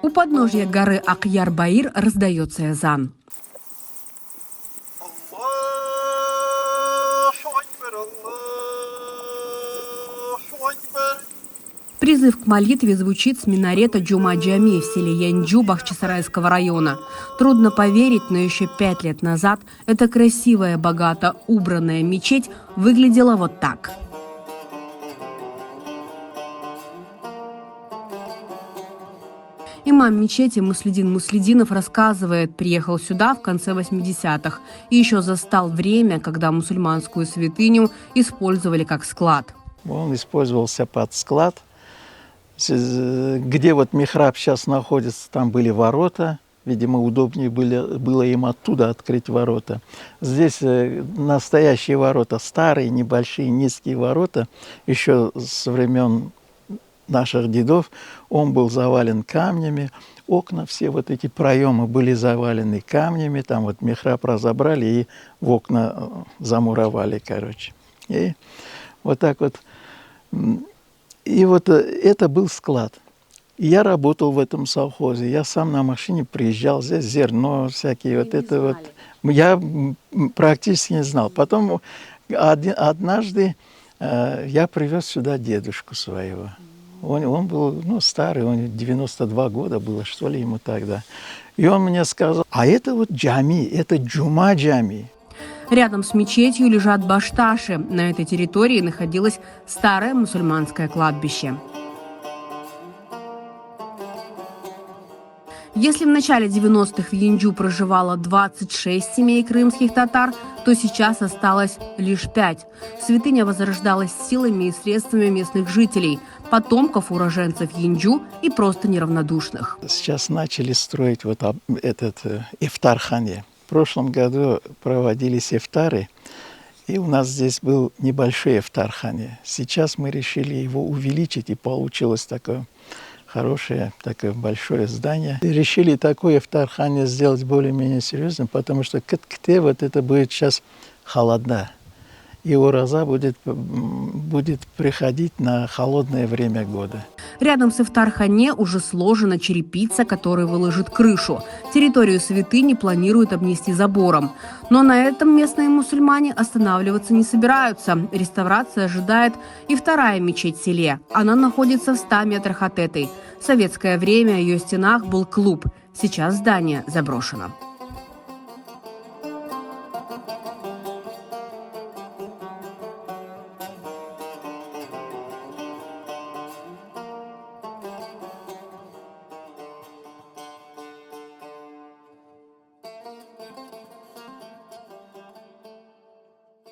У подножья горы Акьяр-Баир раздается азан. Призыв к молитве звучит с минарета Джума-Джами в селе Янджу Бахчисарайского района. Трудно поверить, но еще 5 лет назад эта красивая, богато убранная мечеть выглядела вот так. Имам мечети Муслидин Муслидинов рассказывает, приехал сюда в конце 80-х и еще застал время, когда мусульманскую святыню использовали как склад. Он использовался под склад. Где вот михраб сейчас находится, там были ворота. Видимо, удобнее было им оттуда открыть ворота. Здесь настоящие ворота, старые, небольшие, низкие ворота, еще со времен наших дедов. Он был завален камнями. Окна, все вот эти проемы были завалены камнями. Там вот михраб разобрали и в окна замуровали, короче. И вот так вот. И вот это был склад. И я работал в этом совхозе. Я сам на машине приезжал, здесь зерно всякие. Вот это вот. Я практически не знал. Потом однажды я привез сюда дедушку своего. Он был старый, он 92 года было, что ли, ему тогда. И он мне сказал, а это вот джами, это Джума-Джами. Рядом с мечетью лежат башташи. На этой территории находилось старое мусульманское кладбище. Если в начале 90-х в Янджу проживало 26 семей крымских татар, то сейчас осталось лишь 5. Святыня возрождалась силами и средствами местных жителей, потомков уроженцев Янджу и просто неравнодушных. Сейчас начали строить вот этот ифтар-хане. В прошлом году проводились ифтары, и у нас здесь был небольшой ифтар-хане. Сейчас мы решили его увеличить, и получилось такое хорошее, такое большое здание. И решили такое ифтар-хане сделать более-менее серьезным, потому что кытке вот это будет сейчас холодно. И ураза будет приходить на холодное время года. Рядом с ифтар-хане уже сложена черепица, которая выложит крышу. Территорию святыни планируют обнести забором. Но на этом местные мусульмане останавливаться не собираются. Реставрация ожидает и вторая мечеть в селе. Она находится в 100 метрах от этой. В советское время в ее стенах был клуб. Сейчас здание заброшено.